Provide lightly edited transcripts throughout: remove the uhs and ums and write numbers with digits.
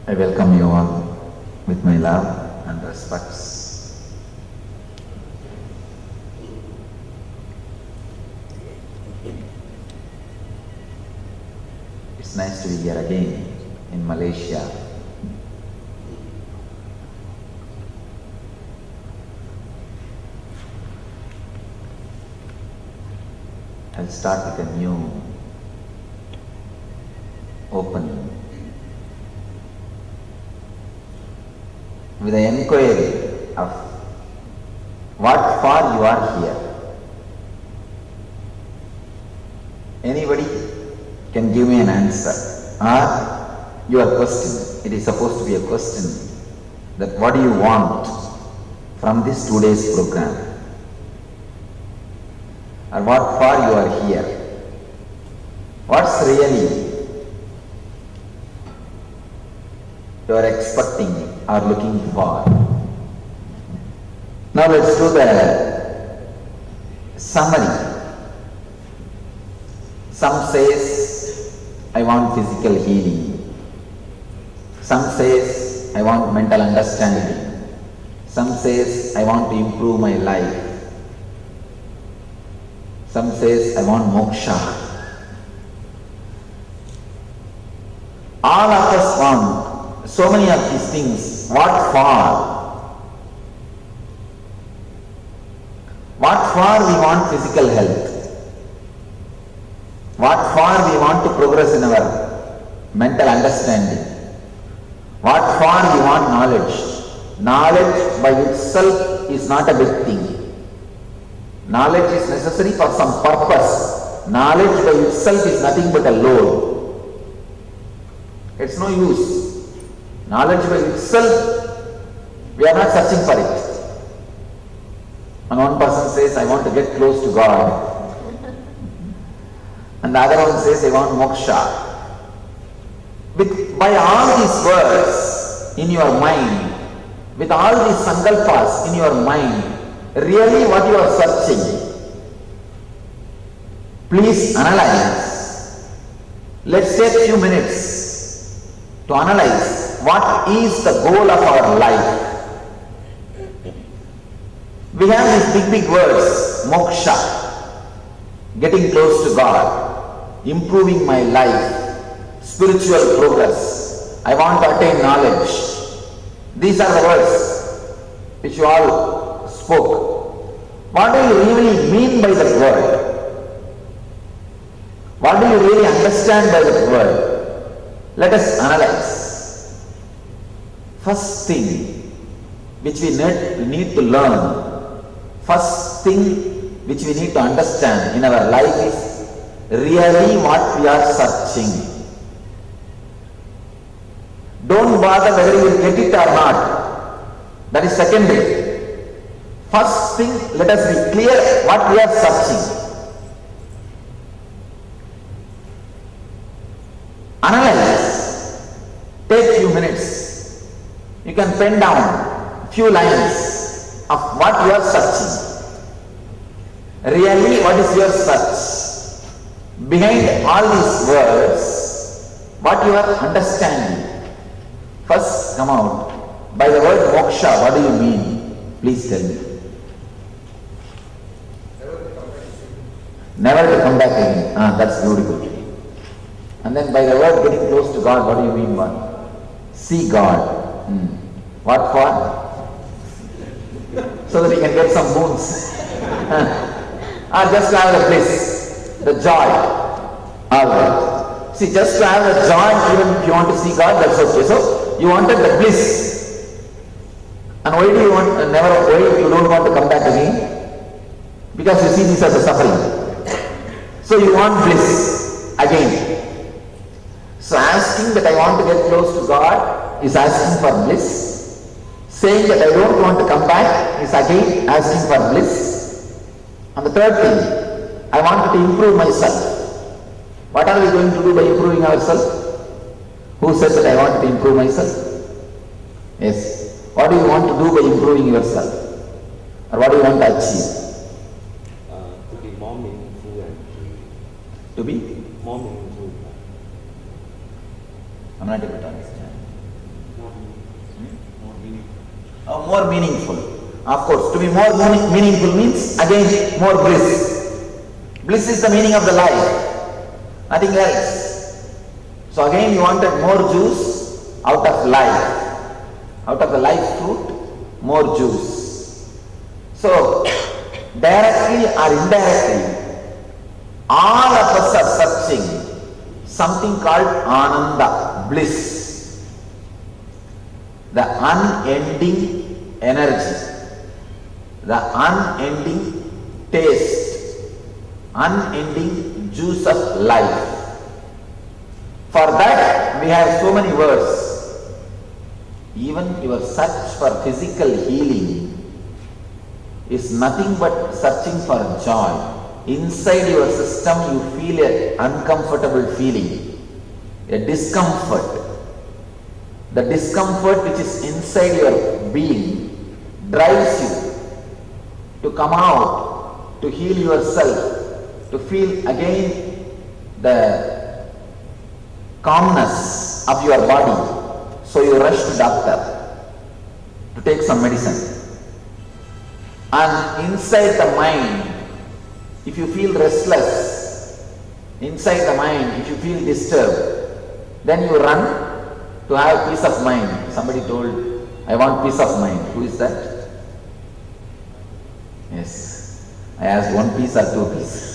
I welcome you all with my love and respects. It's nice to be here again in Malaysia. I'll start with a new opening. With the inquiry of what for you are here. Anybody can give me an answer, or your question, it is supposed to be a question, that what do you want from this today's program, or what for you are here, what's really you are expecting or looking for. Now let's do the summary. Some says, I want physical healing. Some says, I want mental understanding. Some says, I want to improve my life. Some says, I want moksha. All of us want so many of these things. What for? What for we want physical health? What for we want to progress in our mental understanding? What for we want knowledge? Knowledge by itself is not a big thing. Knowledge is necessary for some purpose. Knowledge by itself is nothing but a load. It's no use. Knowledge by itself, we are not searching for it. And one person says, I want to get close to God. And the other one says, I want moksha. By all these words in your mind, with all these sankalpas in your mind, really what you are searching, please analyze. Let's take a few minutes to analyze what is the goal of our life. We have these big words, moksha, getting close to God, improving my life, spiritual progress, I want to attain knowledge. These are the words which you all spoke. What do you really mean by that word? What do you really understand by that word? Let us analyze. First thing which we need to learn, first thing which we need to understand in our life is really what we are searching. Don't bother whether you will get it or not. That is secondary. First thing, let us be clear what we are searching. Analyze. Take few minutes. You can pen down few lines of what you are searching. Really, what is your search? Behind all these words, what you are understanding. First come out. By the word moksha, what do you mean? Please tell me. Never to come back again. That's beautiful. And then by the word getting close to God, what do you mean by? See God. What for? So that we can get some boons. Or just to have the bliss, the joy. Alright. See, just to have the joy, even if you want to see God, that's okay. So, you wanted the bliss. And why do you want, why you don't want to come back again? Because you see this as a suffering. So you want bliss again. So asking that I want to get close to God is asking for bliss. Saying that I don't want to come back is again asking for bliss. And the third thing, I wanted to improve myself. What are we going to do by improving ourselves? Who said that I want to improve myself? Yes. What do you want to do by improving yourself? Or what do you want to achieve? To be more meaningful and To be? more meaningful. I'm not able to understand. more meaningful. Of course, to be more meaningful means again more bliss. Bliss is the meaning of the life, nothing else. So again you wanted more juice out of life, out of the life fruit, more juice. So directly or indirectly, all of us are searching something called Ananda, bliss, the unending energy, the unending taste, unending juice of life. For that we have so many words. Even your search for physical healing is nothing but searching for joy. Inside your system you feel an uncomfortable feeling, a discomfort. The discomfort which is inside your being drives you to come out, to heal yourself, to feel again the calmness of your body. So you rush to doctor to take some medicine. And inside the mind, if you feel restless, inside the mind, if you feel disturbed, then you run to have peace of mind. Somebody told, I want peace of mind. Who is that? Yes. I asked 1 piece or 2 pieces.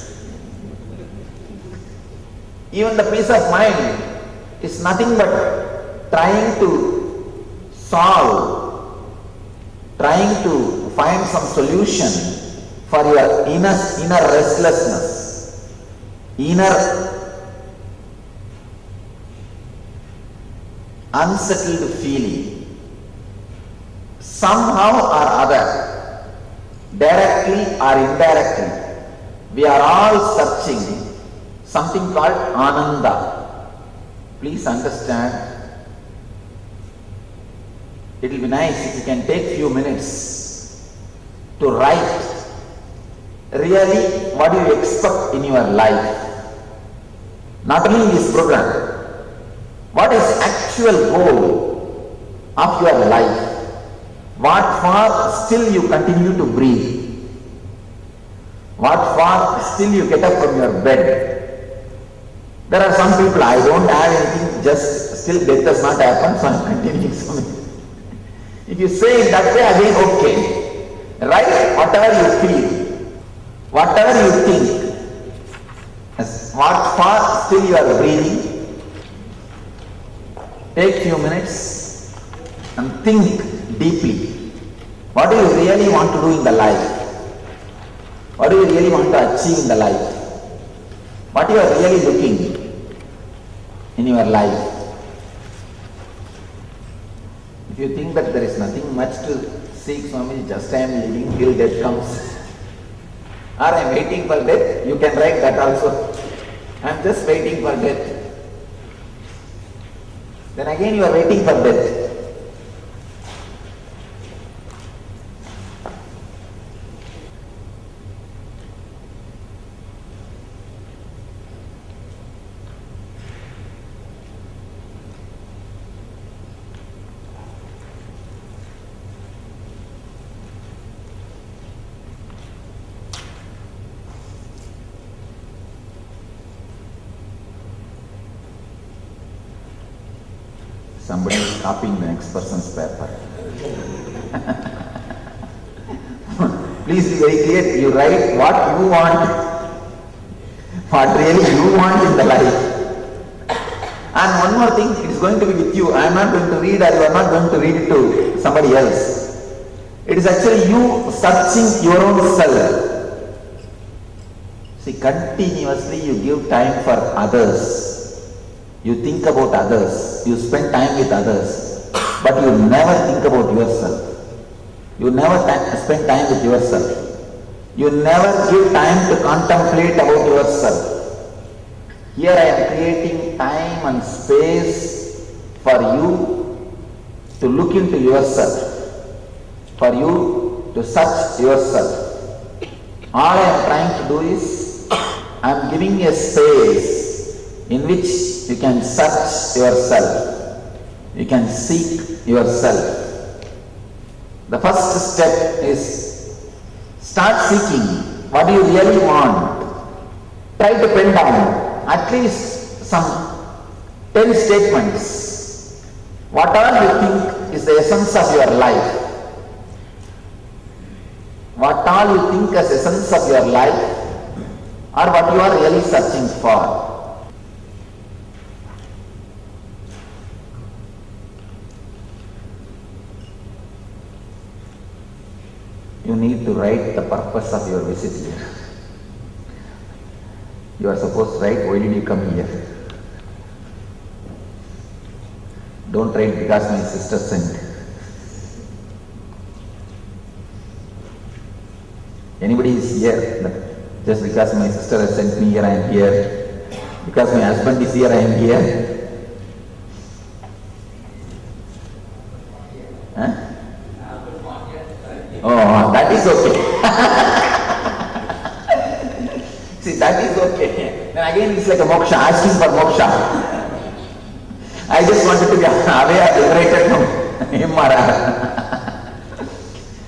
Even the peace of mind is nothing but trying to solve, trying to find some solution for your inner restlessness, inner unsettled feeling. Somehow or other, directly or indirectly, we are all searching something called Ananda. Please understand, it will be nice if you can take few minutes to write really what you expect in your life. Not only in this program, what is actual goal of your life? What for still you continue to breathe? What for still you get up from your bed? There are some people, I don't have anything, just still death has not happened, so I am continuing something. If you say it that way, again okay. Write whatever you feel, whatever you think, as what for still you are breathing. Take few minutes and think deeply. What do you really want to do in the life? What do you really want to achieve in the life? What you are really looking in your life? If you think that there is nothing much to seek, Swami, just I am living till death comes, or I am waiting for death, you can write that also. I am just waiting for death. Then again you are waiting for death. Somebody is copying the next person's paper. Please be very clear, you write what you want, what really you want in the life. And one more thing, it is going to be with you. I am not going to read, or you are not going to read it to somebody else. It is actually you searching your own self. See, continuously you give time for others. You think about others, you spend time with others, but you never think about yourself. You never spend time with yourself. You never give time to contemplate about yourself. Here I am creating time and space for you to look into yourself, for you to search yourself. All I am trying to do is, I am giving a space in which you can search yourself, you can seek yourself, The first step is start seeking what do you really want. Try to pen down at least some 10 statements. What all you think is the essence of your life. What all you think as essence of your life or what you are really searching for. You need to write the purpose of your visit here. You are supposed to write, why did you come here? Don't write because my sister sent. Anybody is here, but just because my sister has sent me here, I am here. Because my husband is here, I am here. Huh? Oh, that is okay. See, that is okay. Then again it's like a moksha, asking for moksha. I just wanted to be away or liberated from him or her.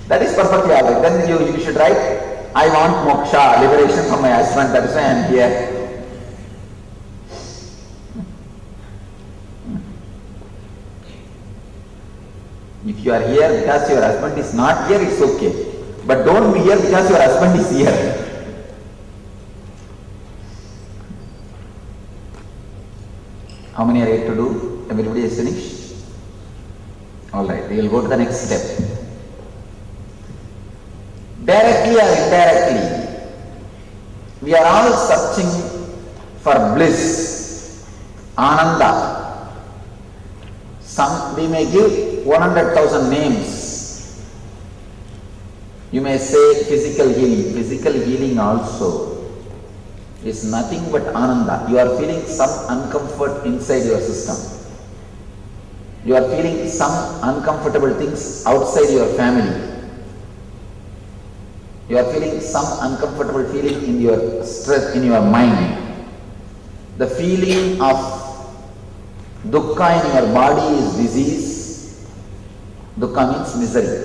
That is perfectly alright. Then you should write, I want moksha, liberation from my husband, that is why I am here. If you are here because your husband is not here, it's okay. But don't be here because your husband is here. How many are yet to do? Everybody is finished? Alright, we will go to the next step. Directly or indirectly, we are all searching for bliss, ananda. We may give 100,000 names. You may say physical healing. Physical healing also is nothing but ananda. You are feeling some uncomfort inside your system. You are feeling some uncomfortable things outside your family. You are feeling some uncomfortable feeling in your stress, in your mind. The feeling of dukkha in your body is disease. Dukkha means misery.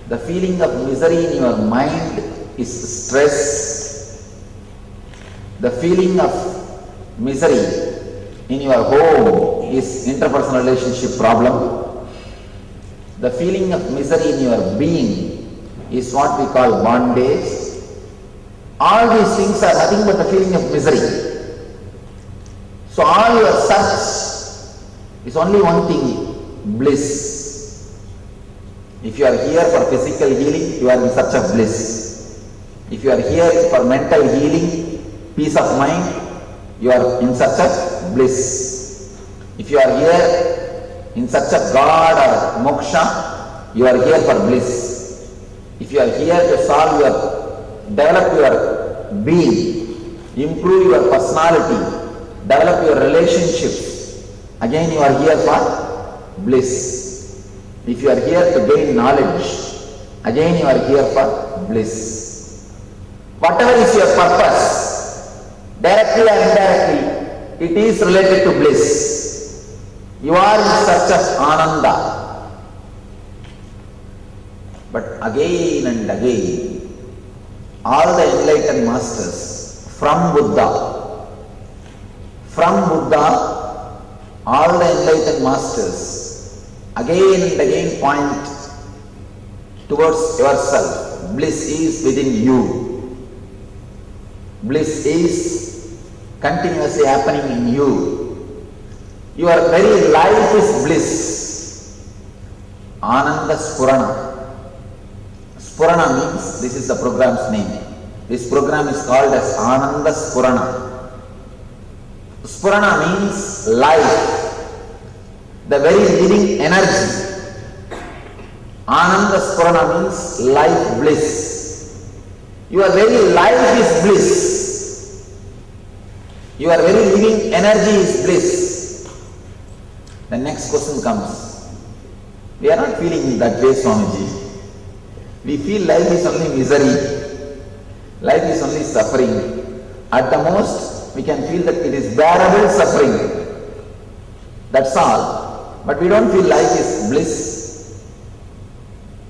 The feeling of misery in your mind is stress. The feeling of misery in your home is interpersonal relationship problem. The feeling of misery in your being is what we call bondage. All these things are nothing but the feeling of misery. So all your search is only one thing, bliss. If you are here for physical healing, you are in search of bliss. If you are here for mental healing, peace of mind, you are in search of bliss. If you are here in search of God or moksha, you are here for bliss. If you are here to develop your being, improve your personality, develop your relationships, again you are here for bliss. If you are here to gain knowledge, again you are here for bliss. Whatever is your purpose, directly or indirectly, it is related to bliss. You are in search of ananda. But again and again, all the enlightened masters from Buddha, all the enlightened masters again and again point towards yourself. Bliss is within you. Bliss is continuously happening in you. Your very life is bliss. Ananda Spurana. Spurana means, this is the program's name. This program is called as Ananda Spurana. Spurana means life, the very living energy. Ananda Spurana means life bliss. Your very life is bliss. Your very living energy is bliss. The next question comes. We are not feeling that way, Swamiji. We feel life is only misery. Life is only suffering. At the most, we can feel that it is bearable suffering. That's all. But we don't feel life is bliss.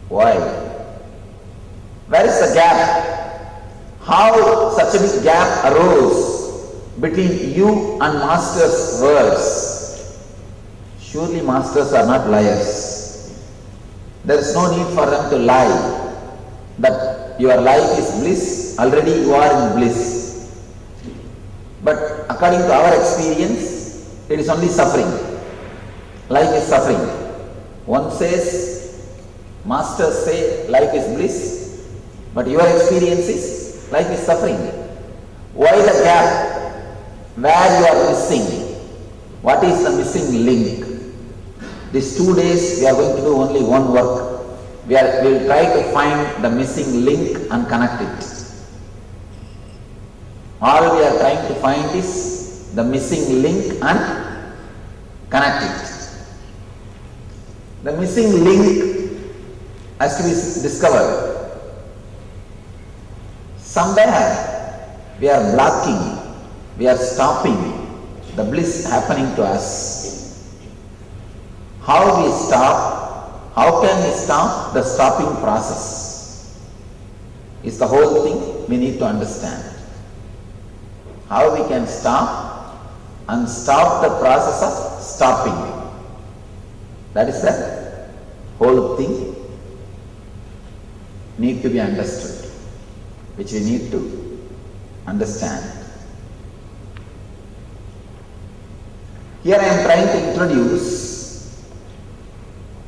Why? Where is the gap? How such a big gap arose between you and Master's words? Surely Masters are not liars. There is no need for them to lie that your life is bliss, already you are in bliss. But according to our experience, it is only suffering. Life is suffering. One says, Masters say life is bliss, but your experience is life is suffering. Why the gap? Where you are missing? What is the missing link? These 2 days we are going to do only one work. We will try to find the missing link and connect it. All we are trying to find is the missing link and connect it. The missing link has to be discovered. Somewhere we are blocking, we are stopping the bliss happening to us. How we stop? How can we stop the stopping process? Is the whole thing we need to understand. How we can stop and stop the process of stopping. That is the whole thing need to be understood, which we need to understand. Here I am trying to introduce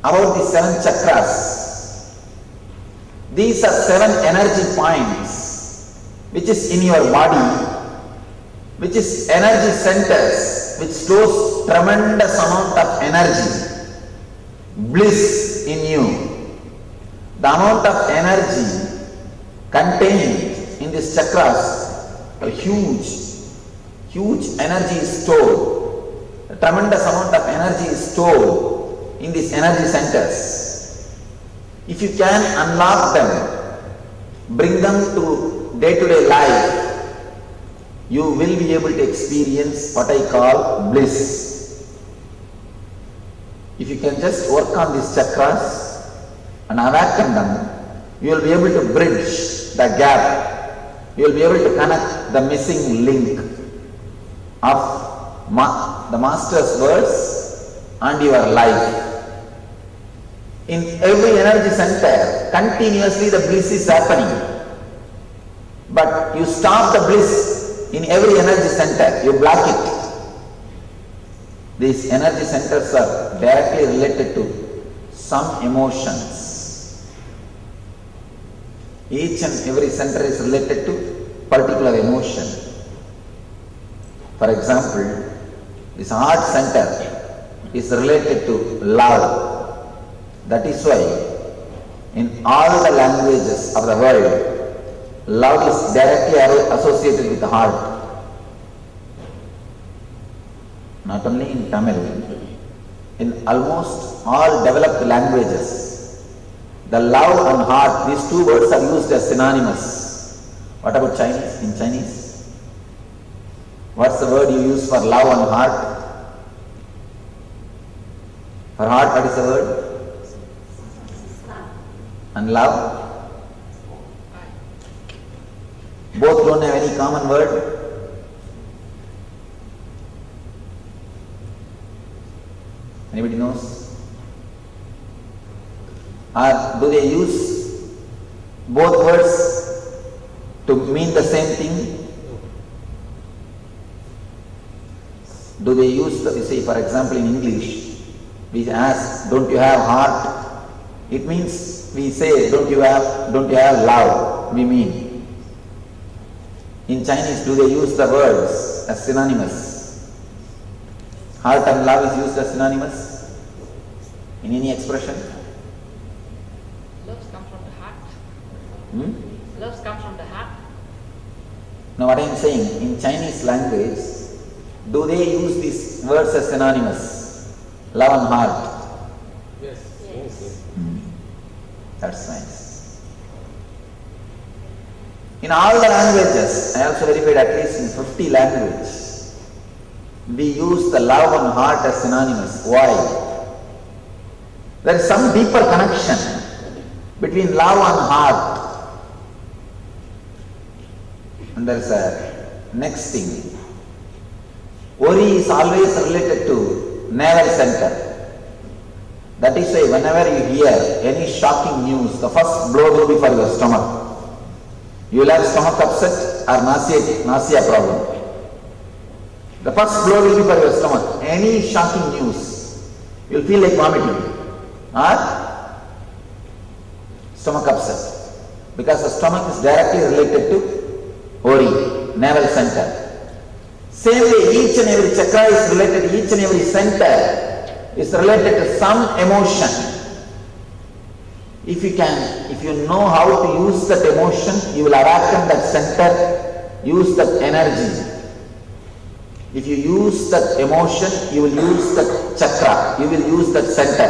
about the 7 chakras. These are 7 energy points which is in your body, which is energy centers, which stores tremendous amount of energy, bliss in you. The amount of energy contained in these chakras, a huge energy is stored. A tremendous amount of energy is stored in these energy centers. If you can unlock them, bring them to day-to-day life, you will be able to experience what I call bliss. If you can just work on these chakras and awaken them, you will be able to bridge the gap. You will be able to connect the missing link of the Master's words and your life. In every energy center, continuously the bliss is happening. But you stop the bliss in every energy center, you block it. These energy centers are directly related to some emotions. Each and every center is related to particular emotion. For example, this heart center is related to love. That is why in all the languages of the world, love is directly associated with the heart. Not only in Tamil, in almost all developed languages, the love and heart, these 2 words are used as synonymous. What about Chinese? In Chinese, what's the word you use for love and heart? For heart, what is the word? And love? Both don't have any common word. Anybody knows? Or do they use both words to mean the same thing? Do they use, you see, for example, in English, we ask, don't you have heart? It means we say, don't you have love? We mean. In Chinese, do they use the words as synonymous? Heart and love is used as synonymous in any expression? Love comes from the heart. Love comes from the heart. Now what I am saying, in Chinese language, do they use these words as synonymous? Love and heart. Yes. That's nice. In all the languages, I also verified at least in 50 languages, we use the love and heart as synonymous. Why? There is some deeper connection between love and heart. And there is a next thing. Worry is always related to navel center. That is why whenever you hear any shocking news, the first blow will be for your stomach. You will have stomach upset or nausea problem. The first blow will be for your stomach. Any shocking news, you will feel like vomiting or stomach upset. Because the stomach is directly related to worry, navel center. Same way, each and every chakra is related, each and every center is related to some emotion. If you know how to use that emotion, you will awaken that center, use that energy. If you use that emotion, you will use that chakra, you will use that center.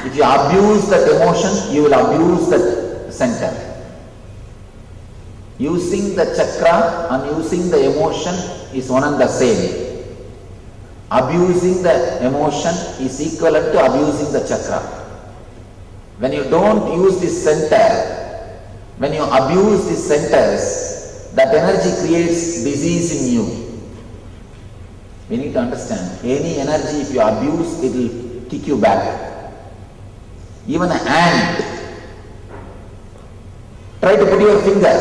If you abuse that emotion, you will abuse that center. Using the chakra and using the emotion is one and the same. Abusing the emotion is equivalent to abusing the chakra. When you don't use this center, when you abuse these centers, that energy creates disease in you. We need to understand, any energy if you abuse, it will kick you back. Even an ant, try to put your finger,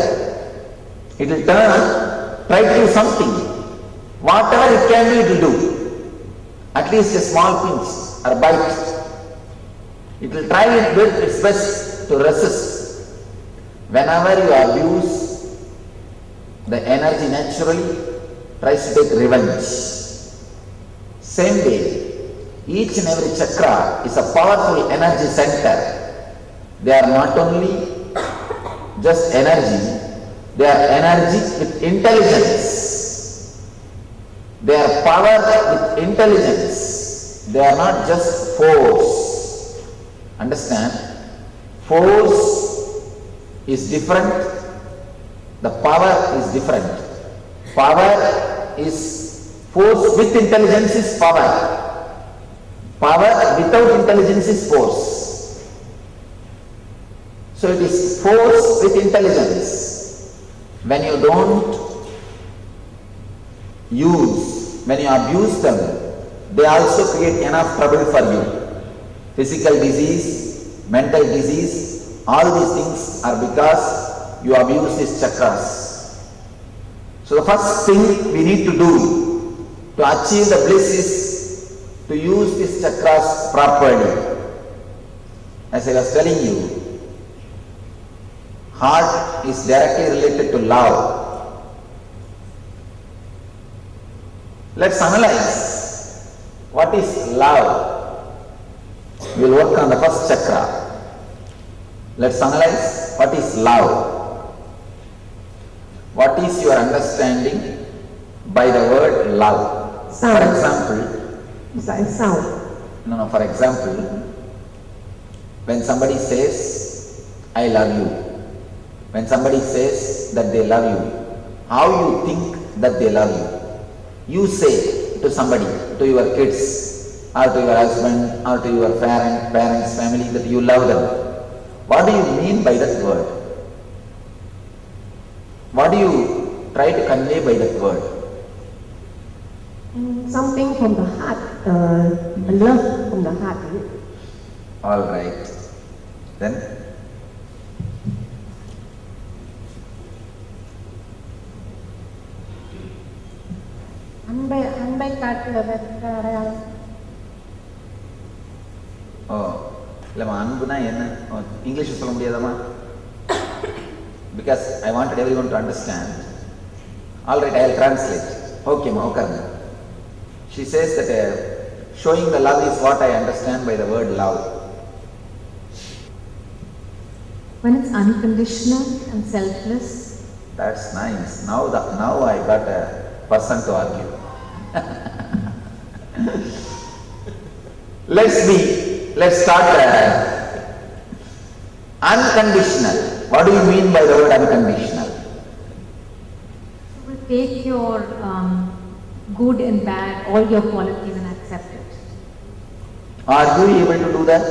it will turn, try to do something. Whatever it can do, it will do. At least a small pinch or bite. It will try its best to resist. Whenever you abuse, the energy naturally tries to take revenge. Same way, each and every chakra is a powerful energy center. They are not only just energy, they are energy with intelligence. They are power with intelligence. They are not just force. Understand? Force is different. The power is different. Power is force with intelligence is power. Power without intelligence is force. So it is force with intelligence. When you don't use, when you abuse them, they also create enough trouble for you. Physical disease, mental disease, all these things are because you abuse these chakras. So the first thing we need to do to achieve the bliss is to use these chakras properly. As I was telling you, heart is directly related to love. Let's analyze what is love. We will work on the first chakra. Let's analyze what is love. What is your understanding by the word love? For example, for example, when somebody says, I love you, when somebody says that they love you, how you think that they love you? You say to somebody, to your kids, or to your husband, or to your parents, family, that you love them. What do you mean by that word? What do you try to convey by that word? Something from the heart, love from the heart. All right. Then? அன்பை காட்டுவது. ஓ இல்லைம்மா, அன்புனா என்ன? English சொல்ல முடியாதம்மா? Because I wanted everyone to understand. All right, I will translate. Okay, ma, okay. She says that showing the love is what I understand by the word love. When it's unconditional and selfless. That's nice. Now I got a person to argue. Let's start unconditional. What do you mean by the word unconditional? So we'll take your good and bad, all your qualities and accept it. Are you able to do that?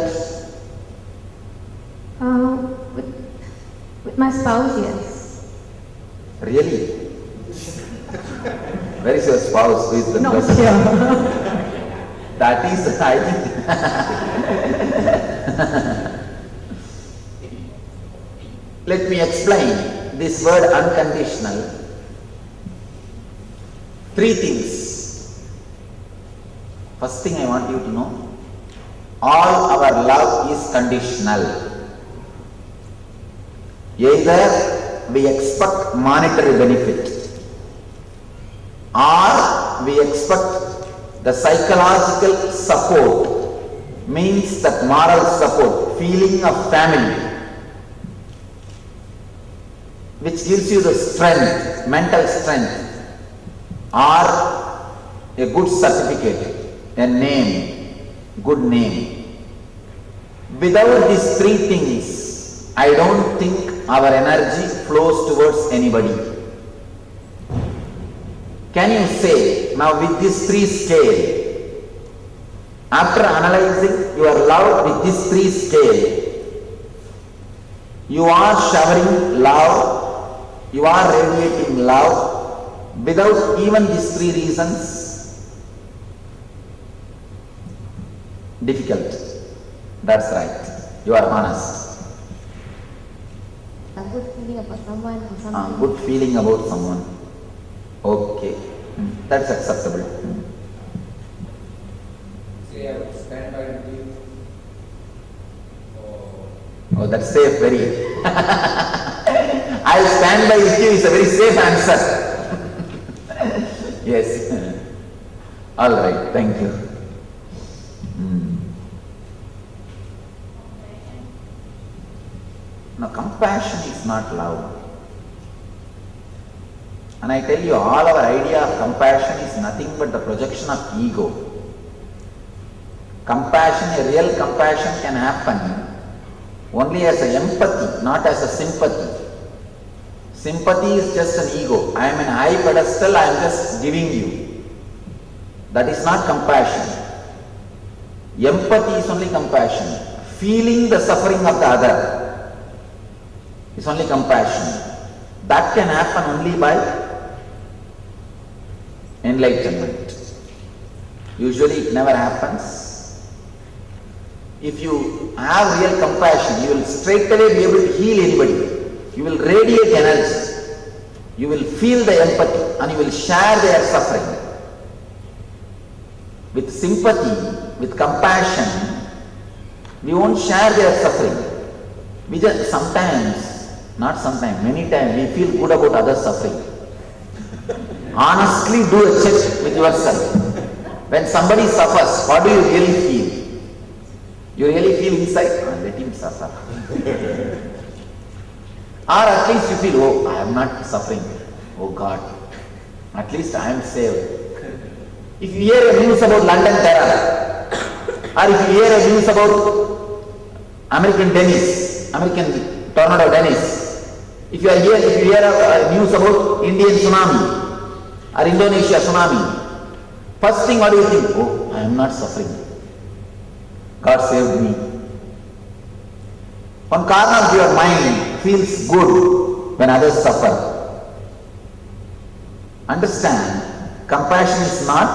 With my spouse, yes. Really? Where is your spouse? Who is the No, person? sure. That is, I think. Let me explain this word unconditional. 3 things. First thing I want you to know, all our love is conditional. Either we expect monetary benefit or we expect the psychological support, means that moral support, feeling of family, which gives you the strength, mental strength, or a good certificate, a name, good name. Without these 3 things, I don't think our energy flows towards anybody. Can you say, now with this 3 scale, after analyzing your love with this 3 scale, you are showering love, you are radiating love without even these 3 reasons? Difficult. That's right. You are honest. A good feeling about someone or something. Good feeling about someone. Okay. That's acceptable. Say I would stand by you. Oh, that's safe, very. I'll stand by with you is a very safe answer. Yes. All right, thank you. Now, compassion is not love. And I tell you, all our idea of compassion is nothing but the projection of ego. Compassion, a real compassion can happen only as a empathy, not as a sympathy. Sympathy is just an ego. I am an high pedestal, I am just giving you. That is not compassion. Empathy is only compassion. Feeling the suffering of the other is only compassion. That can happen only by enlightenment. Usually it never happens. If you have real compassion, you will straight away be able to heal anybody. You will radiate energy. You will feel the empathy and you will share their suffering. With sympathy, with compassion, we won't share their suffering. We just sometimes, not sometimes, many times we feel good about others' suffering. Honestly do a check with yourself. When somebody suffers, what do you really feel? You really feel inside, let him suffer. Or at least you feel, oh, I am not suffering. Oh God, at least I am saved. If you hear a news about London terror, or if you hear a news about American tornado Dennis, if you hear a news about Indian tsunami or Indonesia tsunami, first thing what do you think? Oh, I am not suffering. God saved me. One corner of your mind feels good when others suffer. Understand, compassion is not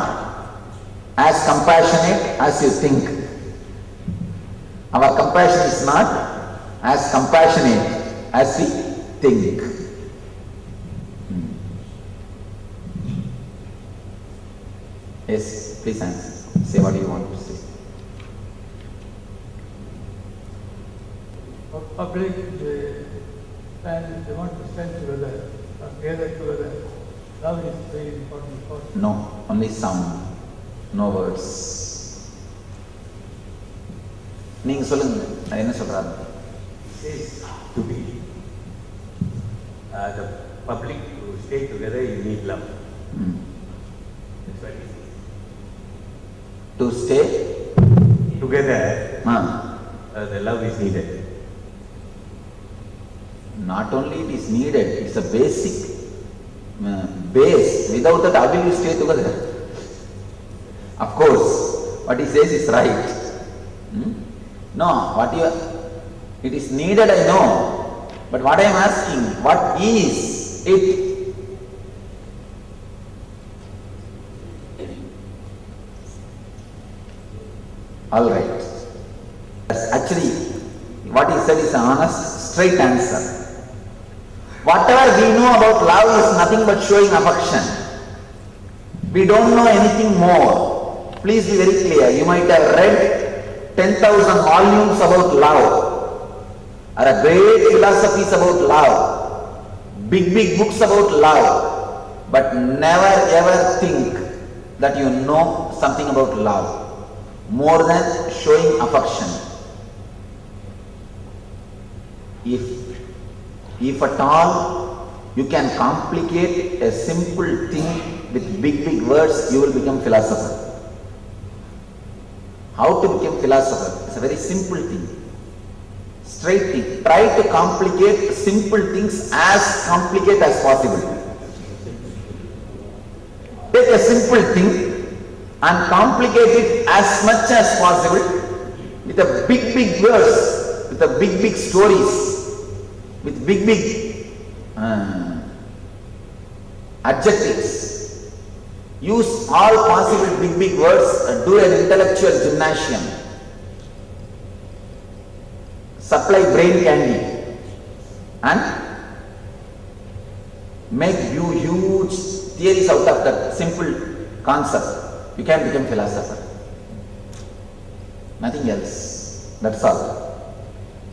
as compassionate as you think. Our compassion is not as compassionate as we think. Yes, please answer. Say what you want to say. Public, they want to stand together, gather together. Love is very important for them. No, only sound, no words. நீங்க சொல்லுங்க, நான் என்ன சொல்றாரு? Says to be the public to stay together, you need love. That's what it is. To stay Together, Ah, the love is needed. not only it is needed, it's a basic base. Without that, how will you stay together? Of course, what he says is right. No, what you It is needed, I know. But what I am asking, what is it? Alright. That's actually, what he said is an honest, straight answer. Whatever we know about love is nothing but showing affection. We don't know anything more. Please be very clear. You might have read 10,000 volumes about love, or a great philosophies about love, big books about love, but never ever think that you know something about love more than showing affection. If at all you can complicate a simple thing with big words, you will become philosopher. How to become philosopher? It's a very simple thing. Straight thing. Try to complicate simple things as complicated as possible. Take a simple thing and complicate it as much as possible with a big words, with a big stories, with big adjectives. Use all possible big words, do an intellectual gymnasium. Supply brain candy and make you huge theories out of that simple concept. You can become philosopher. Nothing else. That's all.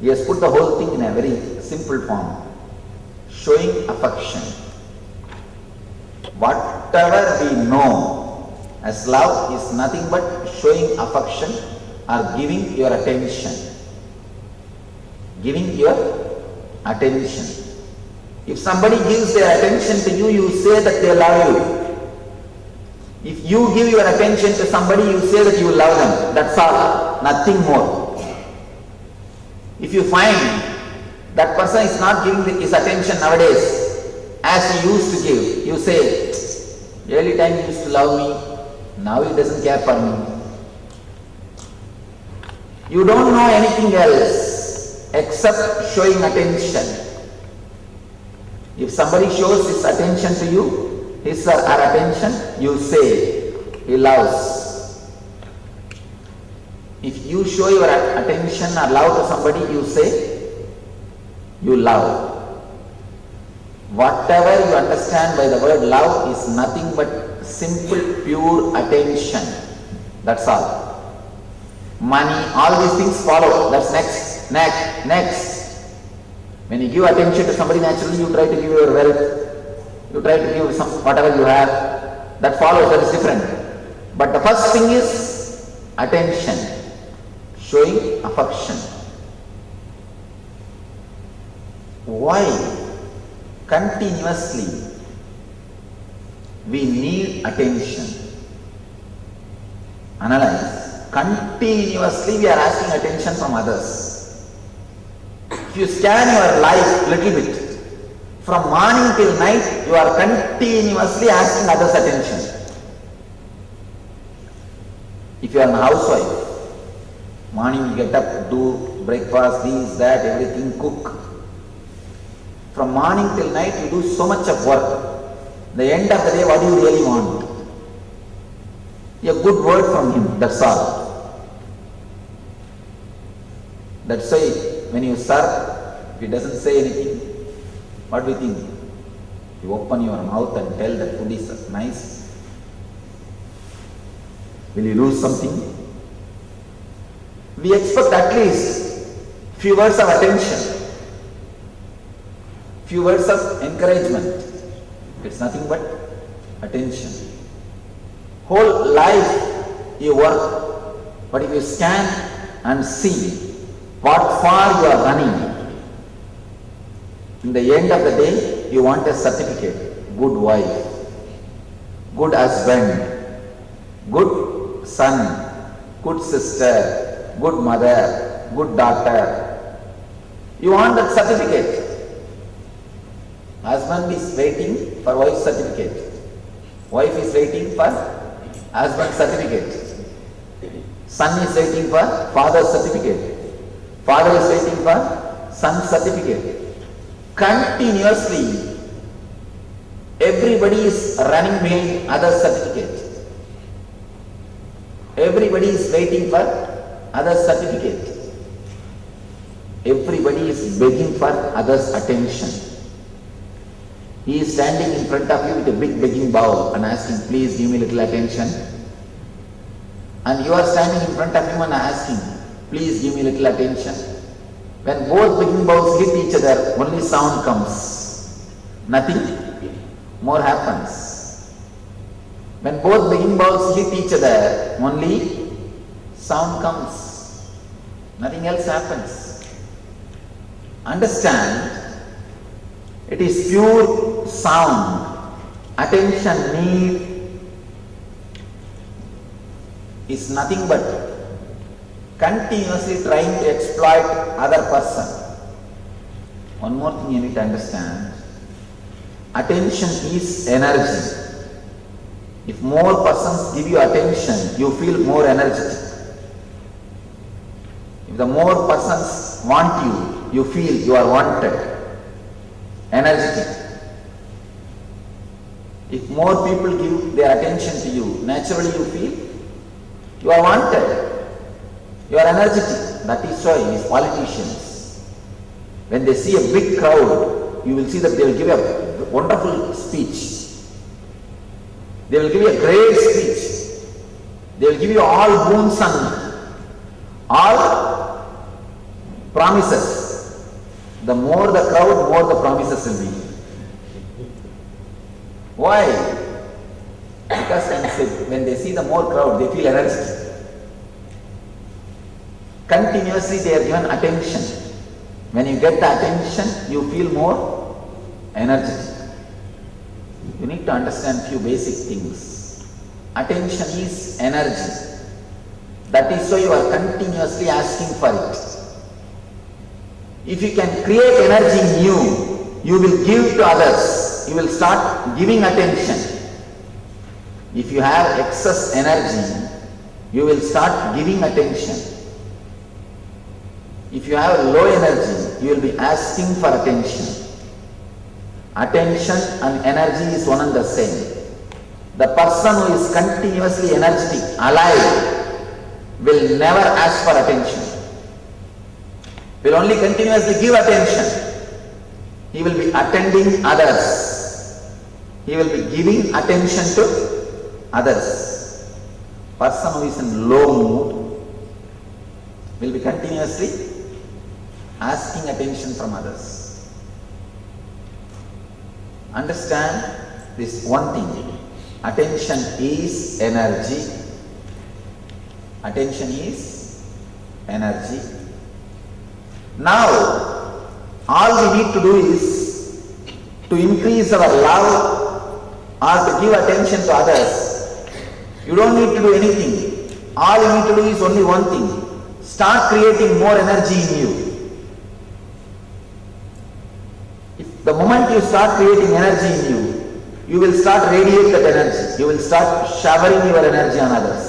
He has put the whole thing in a very simple form. Showing affection. Whatever we know as love is nothing but showing affection or giving your attention. Giving your attention. If somebody gives their attention to you, you say that they love you. If you give your attention to somebody, you say that you love them. That's all. Nothing more. If you find that person is not giving his attention nowadays as he used to give, you say, early time he used to love me, now he doesn't care for me. You don't know anything else except showing attention. If somebody shows his attention to you, his or her attention, you say, he loves. If you show your attention or love to somebody, you say, you love. Whatever you understand by the word love is nothing but simple, pure attention. That's all. Money, all these things follow. That's next. When you give attention to somebody, naturally you try to give your wealth. You try to give some whatever you have. That follows, that is different. But the first thing is attention. Showing affection. Why? Continuously we need attention. Analyze. Continuously we are asking attention from others. If you scan your life little bit, from morning till night you are continuously asking others attention. If you are a housewife, morning you get up, do breakfast, this, that, everything, cook. From morning till night you do so much of work. The end of the day, what do you really want? A good word from him, that's all. That's why when you serve, if he doesn't say anything, what do you think? You open your mouth and tell that food is nice. Will you lose something? We expect at least few words of attention. Few words of encouragement. It's nothing but attention. Whole life you work, but if you scan and see what far you are running, in the end of the day you want a certificate. Good wife, good husband, good son, good sister, good mother, good daughter. You want that certificate. Husband is waiting for wife's certificate. Wife is waiting for husband's certificate. Son is waiting for father's certificate. Father is waiting for son's certificate. Continuously, everybody is running behind other's certificate. Everybody is waiting for other's certificate. Everybody is begging for others' attention. He is standing in front of you with a big begging bowl and asking, please give me a little attention. And you are standing in front of him and asking, please give me a little attention. When both begging bowls hit each other, only sound comes. Nothing more happens. When both begging bowls hit each other, only sound comes. Nothing else happens. Understand, it is pure sound. Attention need is nothing but continuously trying to exploit other person. One more thing you need to understand. Attention is energy. If more persons give you attention, you feel more energetic. If the more persons want you, you feel you are wanted, energetic. If more people give their attention to you, naturally you feel you are wanted, you are energetic. That is why these politicians, when they see a big crowd, you will see that they will give a wonderful speech. They will give you a great speech. They will give you all boons and all promises. The more the crowd, more the promises will be. Why? Because when they see the more crowd, they feel energetic. Continuously they are given attention. When you get the attention, you feel more energetic. You need to understand few basic things. Attention is energy. That is why you are continuously asking for it. If you can create energy in you, you will give to others. You will start giving attention. If you have excess energy, you will start giving attention. If you have low energy, you will be asking for attention. Attention and energy is one and the same. The person who is continuously energetic, alive, will never ask for attention. Will only continuously give attention. He will be attending others. He will be giving attention to others. Person who is in low mood will be continuously asking attention from others. Understand this one thing. Attention is energy. Attention is energy. Now, all we need to do is to increase our love or to give attention to others. You don't need to do anything. All you need to do is only one thing. Start creating more energy in you. If the moment you start creating energy in you, you will start radiate that energy. You will start showering your energy on others.